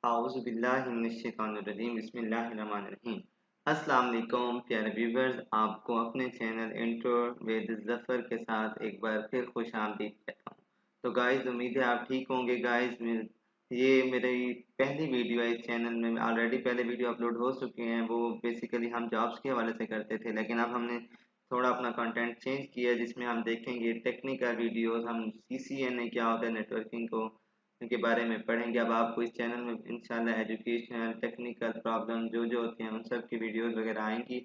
आऊज़ु बिल्लाहि मिनश्शैतानिर्रजीम बिस्मिल्लाहिर्रहमानिर्रहीम। अस्सलाम वालेकुम प्यारे व्यूवर्स, आपको अपने चैनल इंट्रो विद ज़फ़र के साथ एक बार फिर खुश आमदीद कहता हूँ। तो गाइस, उम्मीद है आप ठीक होंगे। गाइस, ये मेरी पहली वीडियो है इस चैनल में। ऑलरेडी पहले वीडियो अपलोड हो चुके हैं, वो बेसिकली हम जॉब्स के हवाले से करते थे, लेकिन अब हमने थोड़ा अपना कंटेंट चेंज किया, जिसमें हम देखेंगे टेक्निकल वीडियोस, हम CCNA क्या होता है, नेटवर्किंग को के बारे में पढ़ेंगे। अब आपको इस चैनल में इंशाल्लाह एजुकेशनल टेक्निकल प्रॉब्लम जो होती हैं उन सब की वीडियोस वगैरह आएंगी।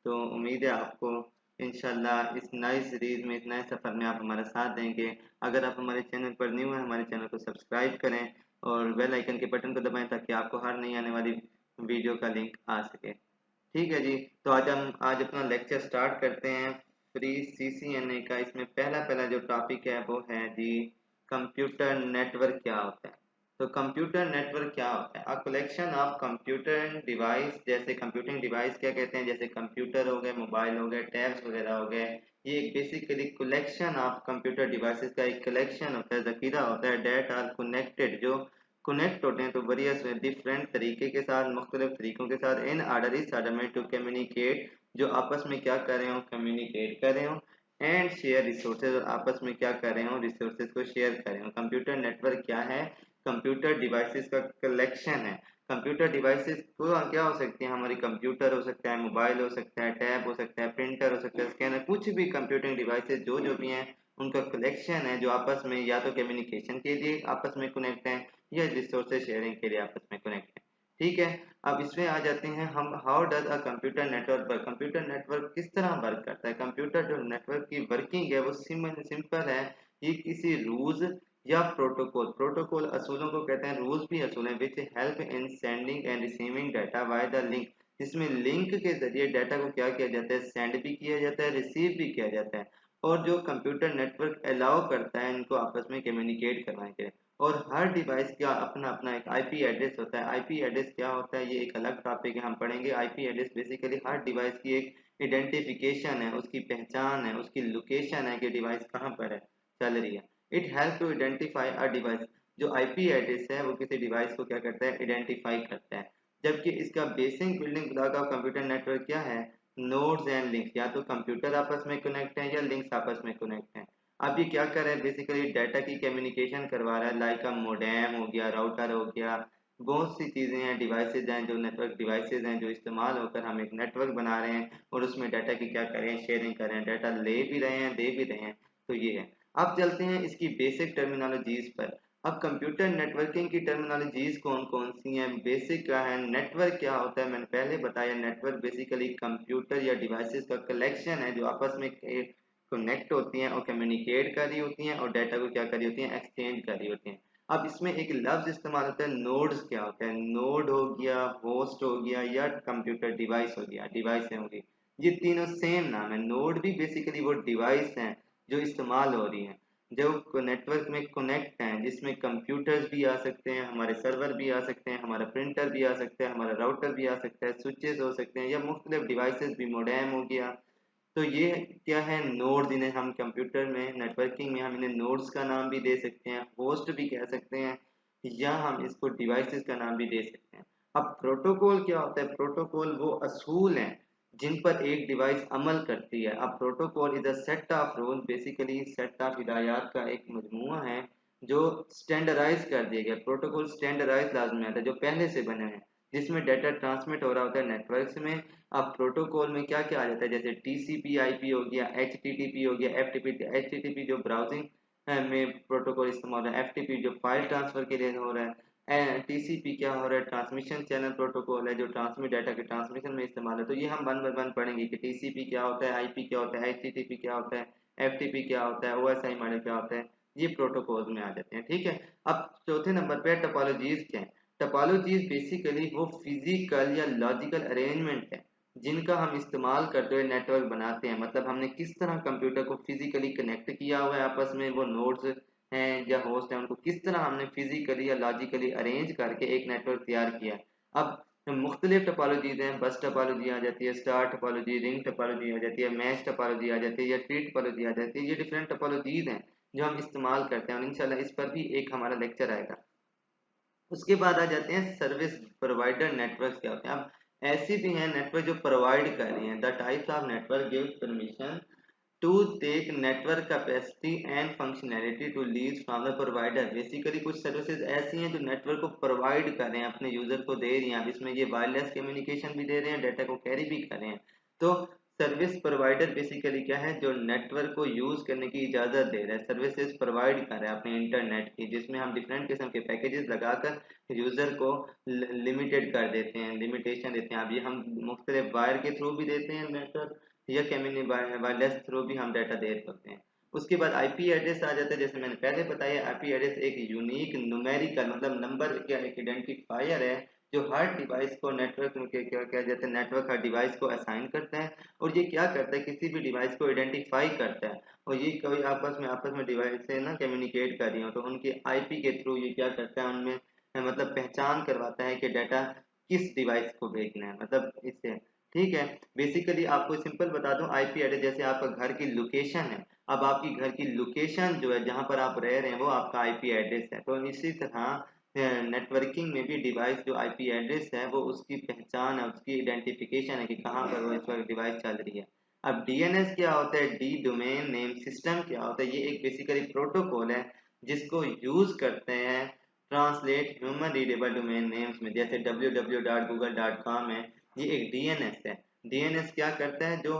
तो उम्मीद है आपको इंशाल्लाह इस नई सीरीज़ में, इस नए सफ़र में आप हमारा साथ देंगे। अगर आप हमारे चैनल पर न्यू हैं, हमारे चैनल को सब्सक्राइब करें और बेल आइकन के बटन को दबाएं ताकि आपको हर नई आने वाली वीडियो का लिंक आ सके। ठीक है जी। तो आज अपना लेक्चर स्टार्ट करते हैं फ्री CCNA का। इसमें पहला पहला जो टॉपिक है वो है जी, कंप्यूटर नेटवर्क क्या होता है। तो कंप्यूटर नेटवर्क क्या होता है? A collection of computer device. जैसे कंप्यूटिंग डिवाइस क्या कहते हैं, जैसे कंप्यूटर हो गए, मोबाइल हो गए, टैब्स वगैरह हो गए। ये एक basically collection of computer devices का एक कलेक्शन होता है, ज़खीरा होता है। डेट आर कनेक्टेड, जो कनेक्ट होते हैं तो वेरियस डिफरेंट तरीके के साथ, मुख्तलिफ तरीकों के साथ, इन ऑर्डर इस ऑर्डर में टू कम्युनिकेट, जो आपस में क्या कर रहे हो, कम्युनिकेट कर रहे हो। एंड शेयर रिसोर्सेज, और आपस में क्या कर रहे हो, रिसोर्सेज को शेयर कर रहे हो। कंप्यूटर नेटवर्क क्या है? कंप्यूटर डिवाइसेस का कलेक्शन है। कंप्यूटर डिवाइसेस को क्या हो सकती है हमारी? कंप्यूटर हो सकता है, मोबाइल हो सकता है, टैब हो सकता है, प्रिंटर हो सकता है, स्कैनर, कुछ भी कंप्यूटिंग डिवाइसेस जो भी हैं उनका कलेक्शन है, जो आपस में या तो कम्युनिकेशन के लिए आपस में कनेक्ट है या रिसोर्सेज शेयरिंग के लिए आपस में कनेक्ट है। ठीक है। अब इसमें आ जाते हैं हम, how does a computer network work. Computer network किस तरह वर्क करता है? कंप्यूटर जो नेटवर्क की वर्किंग है वो सिंपल है। ये किसी रूल्स या प्रोटोकॉल, प्रोटोकॉल असूलों को कहते हैं, रूल्स भी असूल हैं, which help in sending end receiving data by the link. जिसमें लिंक के जरिए डाटा को क्या किया जाता है, सेंड भी किया जाता है, रिसीव भी किया जाता है। और जो कंप्यूटर नेटवर्क अलाउ करता है इनको आपस में कम्युनिकेट करने के। और हर डिवाइस का अपना अपना एक आईपी एड्रेस होता है। आईपी एड्रेस क्या होता है, ये एक अलग टॉपिक है, हम पढ़ेंगे। आईपी एड्रेस बेसिकली हर डिवाइस की एक आइडेंटिफिकेशन है, उसकी पहचान है, उसकी लोकेशन है कि डिवाइस कहाँ पर है, चल रही है। It help to identify a device. जो आईपी एड्रेस है वो किसी डिवाइस को क्या करता है, आइडेंटिफाई करता है। जबकि इसका basic building block of computer network क्या है? Nodes and links. या तो कंप्यूटर आपस में कनेक्ट है या लिंक्स आपस में कनेक्ट है। अब ये क्या कर रहा है, बेसिकली डाटा की कम्युनिकेशन करवा रहा है, लाइक अ मोडेम हो गया, राउटर हो गया। बहुत सी चीज़ें हैं, डिवाइसेज हैं, जो नेटवर्क डिवाइसेज हैं, जो इस्तेमाल होकर हम एक नेटवर्क बना रहे हैं और उसमें डाटा की क्या कर रहे हैं, शेयरिंग कर रहे हैं, डाटा ले भी रहे हैं, दे भी रहे हैं। तो ये है। अब चलते हैं इसकी बेसिक टर्मिनोलॉजीज पर। अब कंप्यूटर नेटवर्किंग की टर्मिनोलॉजीज कौन कौन सी हैं? बेसिक क्या है, नेटवर्क क्या होता है, मैंने पहले बताया। नेटवर्क बेसिकली कंप्यूटर या डिवाइसेस का कलेक्शन है जो आपस में कनेक्ट होती हैं और कम्युनिकेट कर रही होती हैं और डाटा को क्या कर रही होती हैं, एक्सचेंज कर रही होती हैं। अब इसमें एक लफ्ज इस्तेमाल होता है, नोड्स। क्या होता है? नोड हो गया, होस्ट हो गया, या कंप्यूटर डिवाइस हो गया, डिवाइस होगी। ये तीनों सेम नाम है। नोड भी बेसिकली वो डिवाइस हैं जो इस्तेमाल हो रही हैं, जो नेटवर्क में कनेक्ट हैं, जिसमें कंप्यूटर्स भी आ सकते हैं, हमारे सर्वर भी आ सकते हैं, हमारा प्रिंटर भी आ सकता है, हमारा राउटर भी आ सकता है, स्विचेस हो सकते हैं, या मुख्तलिफ डिवाइसेस भी, मोडेम हो गया। तो ये क्या है, नोड्स। इन्हें हम कंप्यूटर में नेटवर्किंग में हम इन्हें नोड्स का नाम भी दे सकते हैं, होस्ट भी कह सकते हैं, या हम इसको डिवाइसेस का नाम भी दे सकते हैं। अब प्रोटोकॉल क्या होता है? प्रोटोकॉल वो असूल हैं जिन पर एक डिवाइस अमल करती है। अब protocol is a set of rule, basically set of हिदायत का एक मजमूआ है जो स्टैंडर्डाइज कर दिए गए। प्रोटोकॉल स्टैंडर्डाइज लाजमी आता है, जो पहले से बने हैं, जिसमें डाटा ट्रांसमिट हो रहा होता है नेटवर्क्स में। अब प्रोटोकॉल में क्या क्या आ जाता है, जैसे TCP IP हो गया, HTTP हो गया, FTP। HTTP जो ब्राउजिंग में प्रोटोकॉल इस्तेमाल हो रहा है, FTP जो फाइल ट्रांसफर के लिए हो रहा है, TCP क्या हो रहा है, ट्रांसमिशन चैनल प्रोटोकॉल है, जो ट्रांसमिट डाटा के ट्रांसमिशन में इस्तेमाल है। तो ये हम वन बाय वन पढ़ेंगे कि TCP क्या होता है, IP क्या होता है, HTTP क्या होता है, FTP क्या होता है, OSI मॉडल क्या होता है। ये प्रोटोकॉल में आ जाते हैं। ठीक है। अब चौथे नंबर पे टोपोलॉजीज क्या है? टोपोलॉजीज बेसिकली वो फिजिकल या लॉजिकल अरेंजमेंट है जिनका हम इस्तेमाल करते हुए नेटवर्क बनाते हैं। मतलब हमने किस तरह कंप्यूटर को फिजिकली कनेक्ट किया हुआ है आपस में, वो नोड्स हैं या होस्ट हैं, उनको किस तरह हमने फिजिकली या लॉजिकली अरेंज करके एक नेटवर्क तैयार किया है। अब मुख्तलिफ टोपोलॉजीज हैं, बस टोपोलॉजी आ जाती है, स्टार टोपोलॉजी, रिंग टोपोलॉजी आ जाती है, मैश टोपोलॉजी आ जाती है, या ट्री टोपोलॉजी आ जाती है। ये डिफरेंट टोपोलॉजीज हैं जो हम इस्तेमाल करते हैं, और इंशाल्लाह इस पर भी एक हमारा लेक्चर आएगा। उसके बाद आ जाते हैं सर्विस प्रोवाइडर नेटवर्क क्या होते हैं। अब ऐसी भी हैं नेटवर्क जो प्रोवाइड कर रही हैं। The types of network give permission to take network capacity and functionality to lease from the provider। Basically कुछ सर्विसेज ऐसी हैं जो नेटवर्क को प्रोवाइड कर रहे हैं, अपने यूजर को दे रही हैं। अब इसमें ये वायरलेस कम्युनिकेशन भी दे रहे हैं, डाटा को कैरी भी कर रहे हैं। तो सर्विस प्रोवाइडर बेसिकली क्या है, जो नेटवर्क को यूज करने की इजाजत दे रहा है, सर्विसेज प्रोवाइड कर रहा है अपने इंटरनेट की, जिसमें हम डिफरेंट किस्म के पैकेजेस लगाकर यूजर को लिमिटेड कर देते हैं, लिमिटेशन देते हैं। अभी हम मुख्तलिफ वायर के थ्रू भी देते हैं नेटवर्क, या कम्युनिटी वायरलेस थ्रू भी हम डाटा दे सकते हैं। उसके बाद आईपी एड्रेस आ जाता है। जैसे मैंने पहले बताया, आईपी एड्रेस एक यूनिक न्यूमेरिकल मतलब नंबर का एक आइडेंटिफायर है, जो हर डिवाइस को नेटवर्क में क्या जाता है, नेटवर्क हर डिवाइस को असाइन करता है। और ये क्या करता है, किसी भी डिवाइस को आइडेंटिफाई करता है। और ये कोई आपस में डिवाइस से ना कम्युनिकेट कर रही हो, तो उनके आईपी के थ्रू ये क्या करता है, उनमें मतलब पहचान करवाता है कि डाटा किस डिवाइस को भेजना है, मतलब इससे। ठीक है, बेसिकली आपको सिंपल बता दूं, आईपी एड्रेस जैसे आपका घर की लोकेशन है। अब आपकी घर की लोकेशन जो है, जहां पर आप रह रहे हैं, वो आपका आईपी एड्रेस है। तो इसी तरह नेटवर्किंग में भी डिवाइस जो आईपी एड्रेस है, वो उसकी पहचान है, उसकी आइडेंटिफिकेशन है कि कहाँ पर वो इस वक्त डिवाइस चल रही है। अब डीएनएस क्या होता है, डी डोमेन नेम सिस्टम क्या होता है, ये एक बेसिकली प्रोटोकॉल है जिसको यूज करते हैं translate human readable domain names में, जैसे www.google.com है। ये एक डीएनएस है। डीएनएस क्या करता है, जो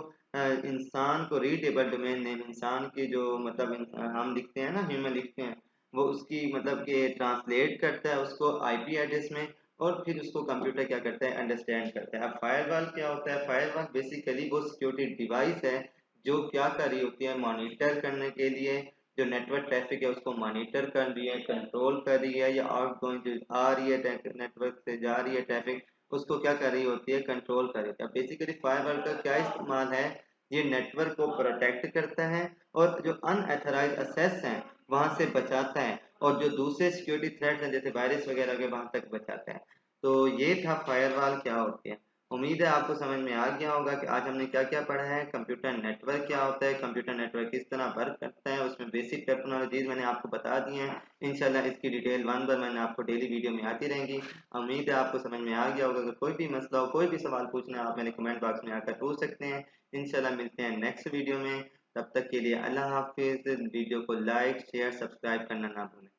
इंसान को रीडेबल डोमेन नेम, इंसान की जो मतलब हम लिखते हैं ना, ह्यूमन लिखते हैं, वो उसकी मतलब कि ट्रांसलेट करता है उसको आईपी एड्रेस में, और फिर उसको कंप्यूटर क्या करता है, अंडरस्टैंड करता है। अब फायरवॉल क्या होता है, फायरवॉल बेसिकली वो सिक्योरिटी डिवाइस है जो क्या कर रही होती है, मॉनिटर करने के लिए जो नेटवर्क ट्रैफिक है उसको मॉनिटर कर रही है, कंट्रोल कर रही है, या आउट गोइंग जो आ रही है नेटवर्क से जा रही है ट्रैफिक, उसको क्या कर रही होती है, कंट्रोल कर रही है। बेसिकली फायरवॉल का क्या इस्तेमाल है, ये नेटवर्क को प्रोटेक्ट करता है और जो अनएथराइज्ड एक्सेस हैं वहां से बचाता है, और जो दूसरे सिक्योरिटी थ्रेट्स हैं जैसे वायरस वगैरह के, वहां तक बचाता है। तो ये था फायरवॉल क्या होती है। उम्मीद है आपको समझ में आ गया होगा कि आज हमने क्या क्या पढ़ा है, कंप्यूटर नेटवर्क क्या होता है, कंप्यूटर नेटवर्क किस तरह वर्क करता है, उसमें बेसिक टेक्नोलॉजीज मैंने आपको बता दी हैं। इंशाल्लाह इसकी डिटेल वन बाय वन आपको डेली वीडियो में आती रहेंगी। उम्मीद है आपको समझ में आ गया होगा। अगर कोई भी मसला हो, कोई भी सवाल पूछना है, आप मेरे कमेंट बॉक्स में आकर पूछ सकते हैं। इंशाल्लाह मिलते हैं नेक्स्ट वीडियो में। तब तक के लिए अल्लाह हाफिज। वीडियो को लाइक शेयर सब्सक्राइब करना ना भूलें।